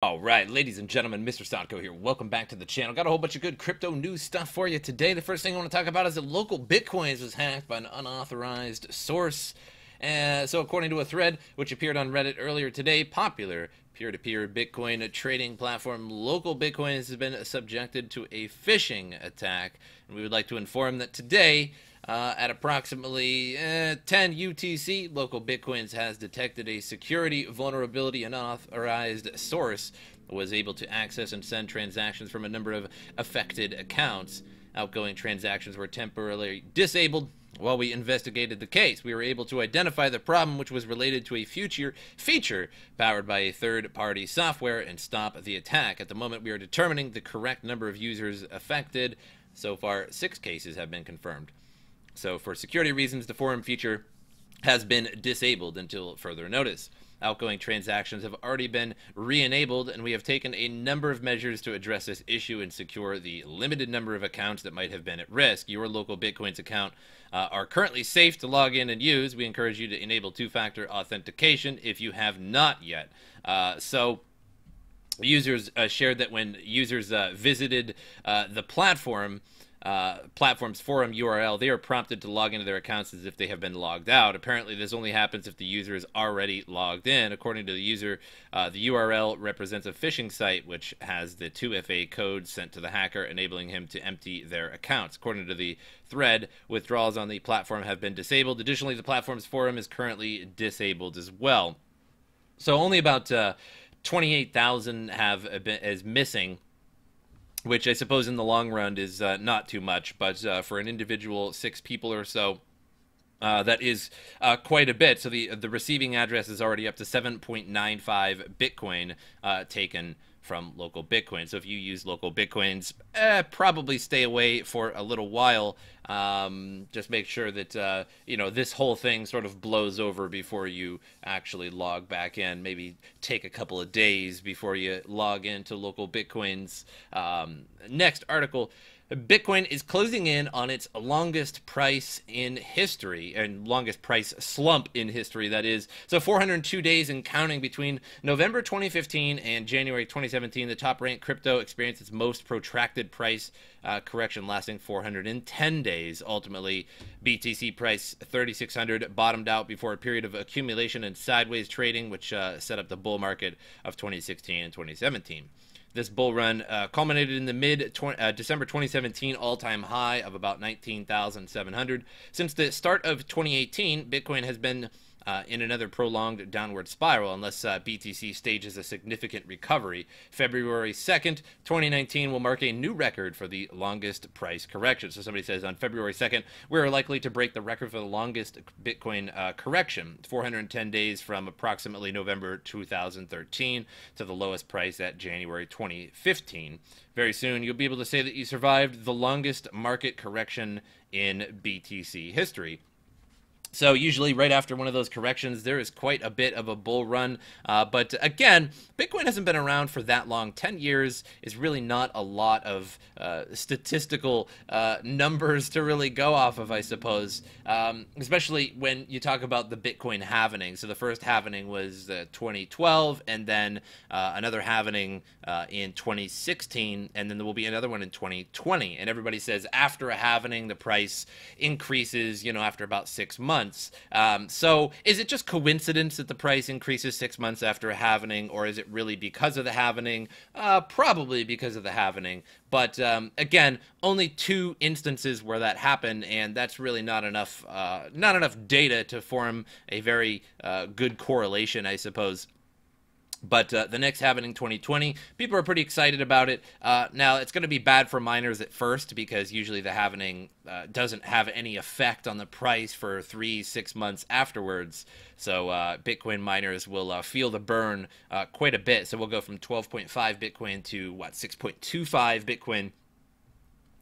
Alright, ladies and gentlemen, MrSotko here. Welcome back to the channel. Got a whole bunch of good crypto news stuff for you today. The first thing I want to talk about is that LocalBitcoins was hacked by an unauthorized source. So according to a thread which appeared on Reddit earlier today, popular peer-to-peer Bitcoin trading platform LocalBitcoins has been subjected to a phishing attack. And we would like to inform that today, at approximately 10 UTC, LocalBitcoins has detected a security vulnerability. An unauthorized source was able to access and send transactions from a number of affected accounts. Outgoing transactions were temporarily disabled. While we investigated the case, we were able to identify the problem, which was related to a future feature powered by a third-party software, and stop the attack. At the moment, we are determining the correct number of users affected. So far, 6 cases have been confirmed. So for security reasons, the forum feature has been disabled until further notice. Outgoing transactions have already been re-enabled, and we have taken a number of measures to address this issue and secure the limited number of accounts that might have been at risk. Your LocalBitcoins account are currently safe to log in and use. We encourage you to enable two-factor authentication if you have not yet. Users shared that when users visited the platform's forum URL, they are prompted to log into their accounts as if they have been logged out. Apparently, this only happens if the user is already logged in. According to the user, the URL represents a phishing site which has the 2FA code sent to the hacker, enabling him to empty their accounts. According to the thread, withdrawals on the platform have been disabled. Additionally, the platform's forum is currently disabled as well. So only about 28,000 is missing, which I suppose in the long run is not too much, but for an individual 6 people or so, that is quite a bit. So the receiving address is already up to 7.95 Bitcoin taken from LocalBitcoin. So if you use LocalBitcoins, probably stay away for a little while. Just make sure that this whole thing sort of blows over before you actually log back in. Maybe take a couple of days before you log into LocalBitcoins. Next article. Bitcoin is closing in on its longest price in history, and longest price slump in history, that is. So 402 days and counting. Between November 2015 and January 2017, the top-ranked crypto experienced its most protracted price correction, lasting 410 days. Ultimately, BTC price 3,600 bottomed out before a period of accumulation and sideways trading, which set up the bull market of 2016 and 2017. This bull run culminated in the mid-December 2017 all-time high of about 19,700. Since the start of 2018, Bitcoin has been in another prolonged downward spiral unless BTC stages a significant recovery. February 2nd, 2019 will mark a new record for the longest price correction. So somebody says on February 2nd, we're likely to break the record for the longest Bitcoin correction, 410 days from approximately November 2013 to the lowest price at January 2015. Very soon, you'll be able to say that you survived the longest market correction in BTC history. So usually right after one of those corrections, there is quite a bit of a bull run. But again, Bitcoin hasn't been around for that long. 10 years is really not a lot of statistical numbers to really go off of, I suppose, especially when you talk about the Bitcoin halvening. So the first halvening was 2012, and then another halvening in 2016, and then there will be another one in 2020. And everybody says after a halvening, the price increases, after about 6 months. So is it just coincidence that the price increases 6 months after a halvening, or is it really because of the halvening? Probably because of the halvening. But again, only 2 instances where that happened, and that's really not enough data to form a very good correlation, I suppose. But the next halvening 2020, people are pretty excited about it. Now, it's going to be bad for miners at first because usually the halvening doesn't have any effect on the price for 3-6 months afterwards. So Bitcoin miners will feel the burn quite a bit. So we'll go from 12.5 Bitcoin to, 6.25 Bitcoin.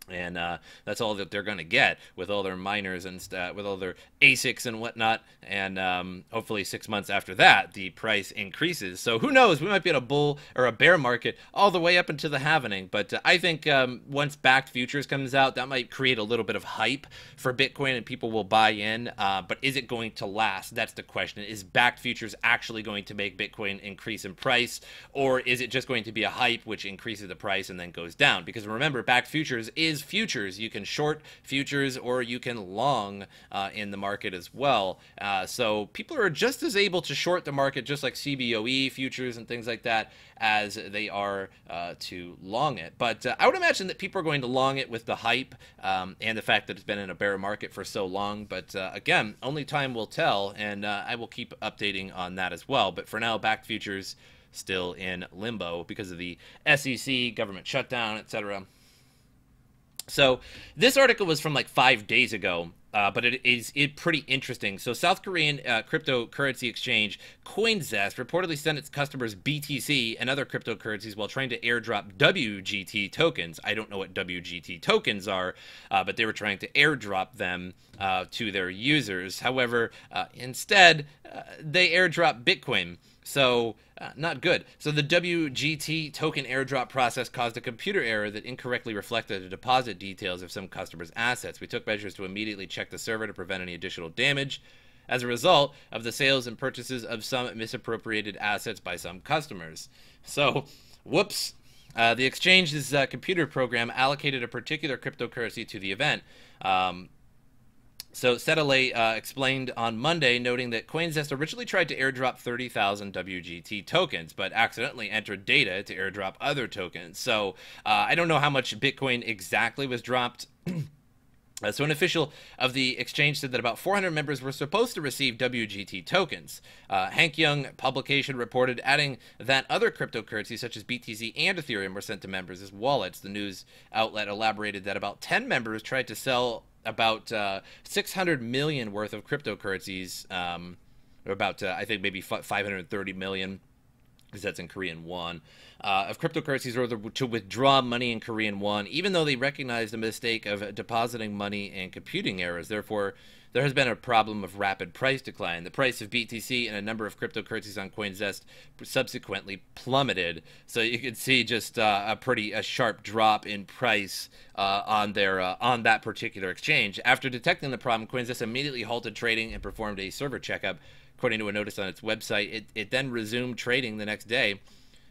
And that's all that they're going to get with all their miners and with all their ASICs and whatnot. And hopefully 6 months after that, the price increases. So who knows? We might be in a bull or a bear market all the way up into the halvening. But I think once backed futures comes out, that might create a little bit of hype for Bitcoin and people will buy in. But is it going to last? That's the question. Is backed futures actually going to make Bitcoin increase in price? Or is it just going to be a hype which increases the price and then goes down? Because remember, backed futures is futures. You can short futures or you can long in the market as well. So people are just as able to short the market, just like CBOE futures and things like that, as they are to long it. But I would imagine that people are going to long it with the hype and the fact that it's been in a bear market for so long. But again, only time will tell, and I will keep updating on that as well. But for now, backed futures still in limbo because of the SEC, government shutdown, etc. So this article was from like 5 days ago, but it is pretty interesting. So South Korean cryptocurrency exchange Coinzest reportedly sent its customers BTC and other cryptocurrencies while trying to airdrop WGT tokens. I don't know what WGT tokens are, but they were trying to airdrop them to their users. However, instead, they airdrop Bitcoin. So, not good. So the WGT token airdrop process caused a computer error that incorrectly reflected the deposit details of some customers' assets. We took measures to immediately check the server to prevent any additional damage as a result of the sales and purchases of some misappropriated assets by some customers. So, whoops. The exchange's computer program allocated a particular cryptocurrency to the event. So Sedale explained on Monday, noting that Coinzest originally tried to airdrop 30,000 WGT tokens, but accidentally entered data to airdrop other tokens. So I don't know how much Bitcoin exactly was dropped. So an official of the exchange said that about 400 members were supposed to receive WGT tokens. Hank Young publication reported, adding that other cryptocurrencies such as BTC and Ethereum were sent to members as wallets. The news outlet elaborated that about 10 members tried to sell about 600 million worth of cryptocurrencies, or about, I think, maybe 530 million, because that's in Korean won, of cryptocurrencies or to withdraw money in Korean won, even though they recognized the mistake of depositing money and computing errors. Therefore, there has been a problem of rapid price decline. The price of BTC and a number of cryptocurrencies on Coinzest subsequently plummeted. So you can see just a sharp drop in price on that particular exchange. After detecting the problem, Coinzest immediately halted trading and performed a server checkup. According to a notice on its website, it then resumed trading the next day.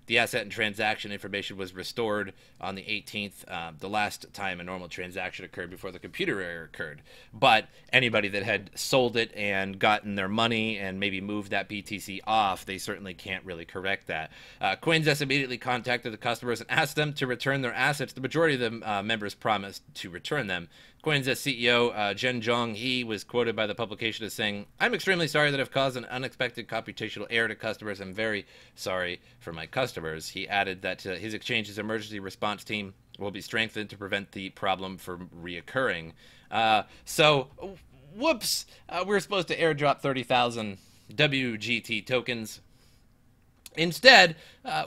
The asset and transaction information was restored on the 18th, the last time a normal transaction occurred before the computer error occurred. But anybody that had sold it and gotten their money and maybe moved that BTC off, they certainly can't really correct that. Coinzest immediately contacted the customers and asked them to return their assets. The majority of the members promised to return them. Coinzest CEO Jen Jong-hee was quoted by the publication as saying, "I'm extremely sorry that I've caused an unexpected computational error to customers. I'm very sorry for my customers." He added that his exchange's emergency response team will be strengthened to prevent the problem from reoccurring. So, whoops, we're supposed to airdrop 30,000 WGT tokens. Instead,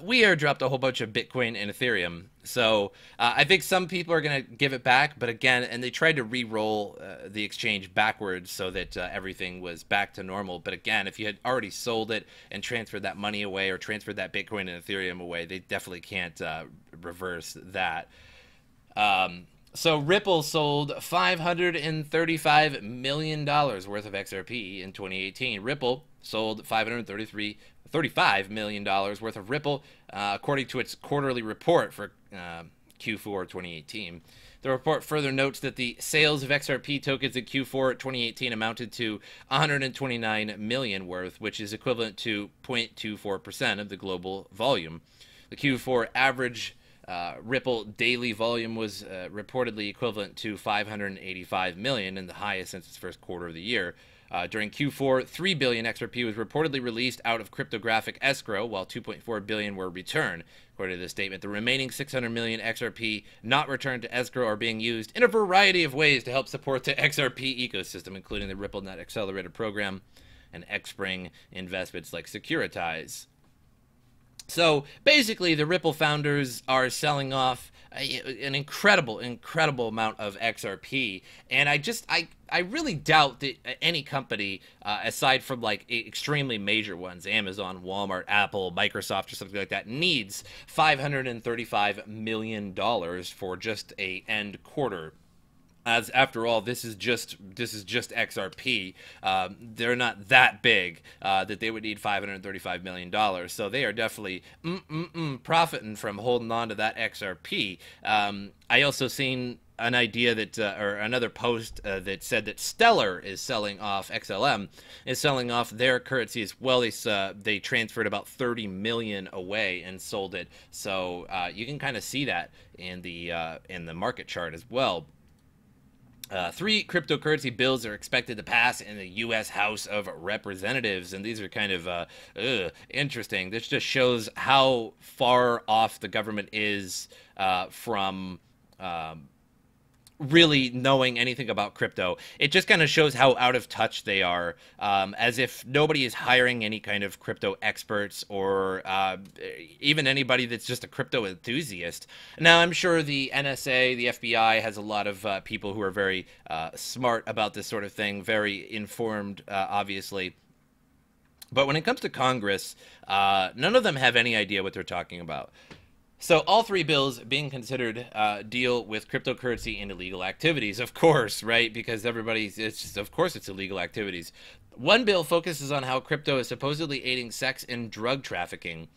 we airdropped a whole bunch of Bitcoin and Ethereum. So I think some people are going to give it back, but again, and they tried to re-roll the exchange backwards so that everything was back to normal. But again, if you had already sold it and transferred that money away or transferred that Bitcoin and Ethereum away, they definitely can't reverse that. So Ripple sold $535 million worth of XRP in 2018. Ripple sold $35 million worth of Ripple, according to its quarterly report for Q4 2018. The report further notes that the sales of XRP tokens in Q4 2018 amounted to 129 million worth, which is equivalent to 0.24% of the global volume. The Q4 average Ripple daily volume was reportedly equivalent to 585 million, and the highest since its first quarter of the year. During Q4, 3 billion XRP was reportedly released out of cryptographic escrow, while 2.4 billion were returned. According to the statement, the remaining 600 million XRP not returned to escrow are being used in a variety of ways to help support the XRP ecosystem, including the RippleNet Accelerator Program and Xspring investments like Securitize. So basically, the Ripple founders are selling off an incredible amount of XRP. And I really doubt that any company, aside from like extremely major ones, Amazon, Walmart, Apple, Microsoft, or something like that, needs $535 million for just a end quarter. As after all, this is just XRP. They're not that big that they would need $535 million. So they are definitely profiting from holding on to that XRP. I also seen an idea that, or another post that said that Stellar is selling off, XLM is selling off their currency as well. They transferred about 30 million away and sold it. So you can kind of see that in the market chart as well. 3 cryptocurrency bills are expected to pass in the U.S. House of Representatives, and these are kind of interesting. This just shows how far off the government is from really knowing anything about crypto. It just kind of shows how out of touch they are, as if nobody is hiring any kind of crypto experts or even anybody that's just a crypto enthusiast. Now, I'm sure the NSA, the FBI has a lot of people who are very smart about this sort of thing, very informed, obviously. But when it comes to Congress, none of them have any idea what they're talking about. So all 3 bills being considered deal with cryptocurrency and illegal activities, of course, right? Because of course it's illegal activities. One bill focuses on how crypto is supposedly aiding sex and drug trafficking.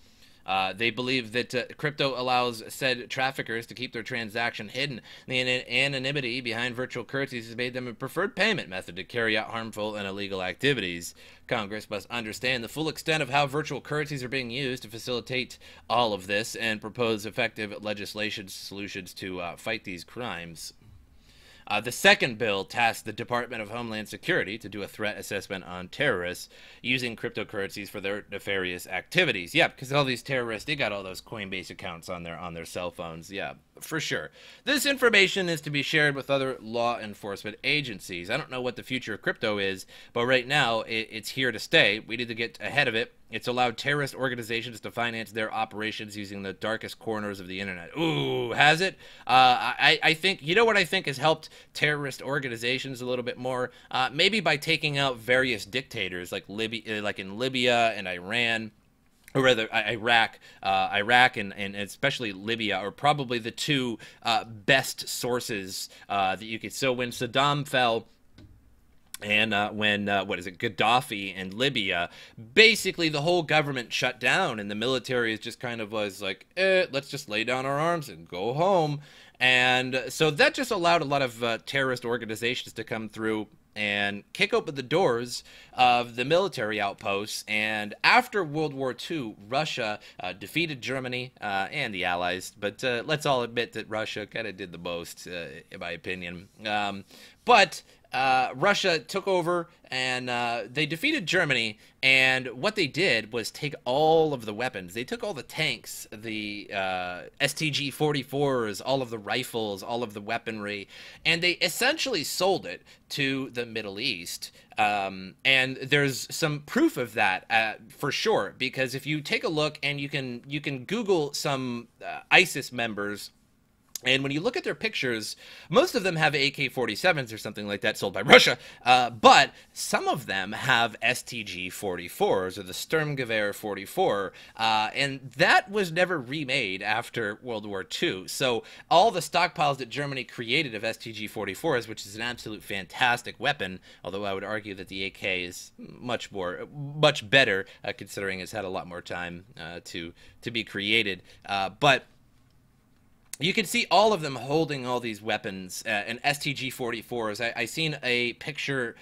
They believe that crypto allows said traffickers to keep their transaction hidden. The anonymity behind virtual currencies has made them a preferred payment method to carry out harmful and illegal activities. Congress must understand the full extent of how virtual currencies are being used to facilitate all of this and propose effective legislation solutions to fight these crimes. The second bill tasked the Department of Homeland Security to do a threat assessment on terrorists using cryptocurrencies for their nefarious activities. Yeah, because all these terrorists, they got all those Coinbase accounts on their cell phones. Yeah, for sure. This information is to be shared with other law enforcement agencies. I don't know what the future of crypto is, but right now it's here to stay. We need to get ahead of it. It's allowed terrorist organizations to finance their operations using the darkest corners of the internet. Ooh, has it? I think, you know what I think has helped terrorist organizations a little bit more? Maybe by taking out various dictators like in Libya and Iran. Or rather, Iraq and especially Libya are probably the 2 best sources that you could. So when Saddam fell, and when Gaddafi and Libya, basically the whole government shut down, and the military is just kind of was like, let's just lay down our arms and go home. And so that just allowed a lot of terrorist organizations to come through and kick open the doors of the military outposts. And after World War II, Russia defeated Germany and the Allies. But let's all admit that Russia kind of did the most, in my opinion. But Russia took over and they defeated Germany, and what they did was take all of the weapons. They took all the tanks, the STG-44s, all of the rifles, all of the weaponry, and they essentially sold it to the Middle East. And there's some proof of that for sure, because if you take a look and you can Google some ISIS members. And when you look at their pictures, most of them have AK-47s or something like that sold by Russia, but some of them have STG-44s or the Sturmgewehr 44, and that was never remade after World War II. So all the stockpiles that Germany created of STG-44s, which is an absolute fantastic weapon, although I would argue that the AK is much better, considering it's had a lot more time to be created, but you can see all of them holding all these weapons and STG-44s. I seen a picture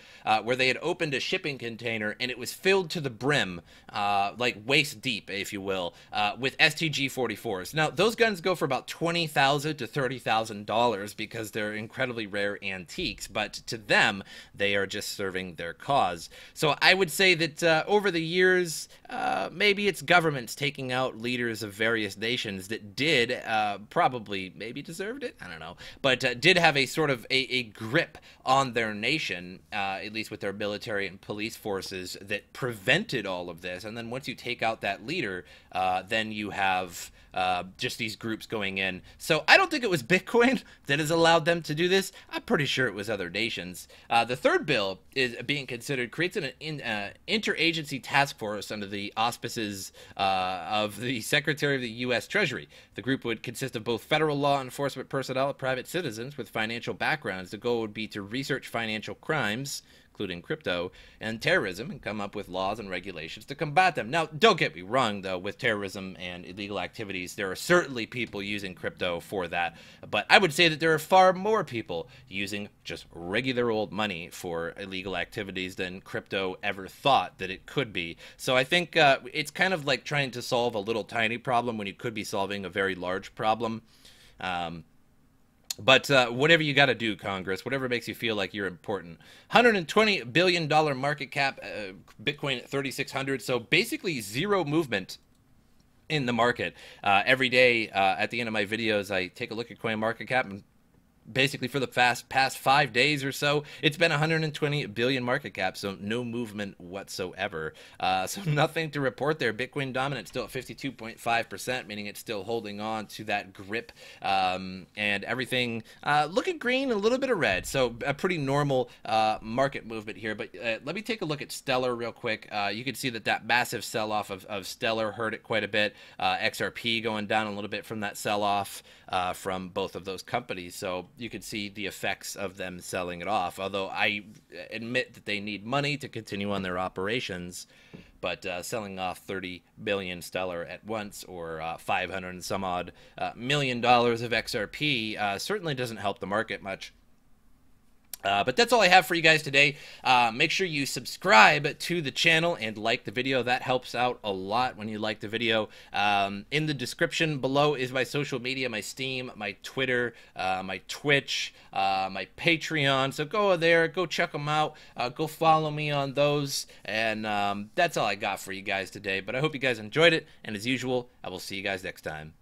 where they had opened a shipping container and it was filled to the brim, like waist deep, if you will, with STG-44s. Now, those guns go for about $20,000 to $30,000 because they're incredibly rare antiques, but to them, they are just serving their cause. So I would say that over the years, maybe it's governments taking out leaders of various nations that did probably maybe deserved it, I don't know, but did have a sort of a grip on their nation, at least with their military and police forces, that prevented all of this. And then once you take out that leader, then you have just these groups going in. So I don't think it was Bitcoin that has allowed them to do this. I'm pretty sure it was other nations. The third bill is being considered, creates an interagency task force under the auspices of the Secretary of the U.S. Treasury. The group would consist of both federal law enforcement personnel and private citizens with financial backgrounds. The goal would be to research financial crimes, including crypto and terrorism, and come up with laws and regulations to combat them. Now, don't get me wrong, though, with terrorism and illegal activities, there are certainly people using crypto for that, but I would say that there are far more people using just regular old money for illegal activities than crypto ever thought that it could be. So I think it's kind of like trying to solve a little tiny problem when you could be solving a very large problem. But whatever you got to do, Congress, whatever makes you feel like you're important. $120 billion market cap, Bitcoin at 3,600. So basically zero movement in the market. Every day at the end of my videos, I take a look at CoinMarketCap, and basically for the past 5 days or so, it's been 120 billion market cap, so no movement whatsoever. So nothing to report there. Bitcoin dominant still at 52.5%, meaning it's still holding on to that grip, and everything looking green, a little bit of red. So a pretty normal market movement here. But let me take a look at Stellar real quick. You can see that massive sell-off of Stellar hurt it quite a bit. XRP going down a little bit from that sell-off from both of those companies. So you can see the effects of them selling it off, although I admit that they need money to continue on their operations. But selling off 30 billion Stellar at once, or 500 and some odd $million of XRP, certainly doesn't help the market much. But that's all I have for you guys today. Make sure you subscribe to the channel and like the video. That helps out a lot when you like the video. In the description below is my social media, my Steam, my Twitter, my Twitch, my Patreon. So go there, go check them out. Go follow me on those. And that's all I got for you guys today. But I hope you guys enjoyed it. And as usual, I will see you guys next time.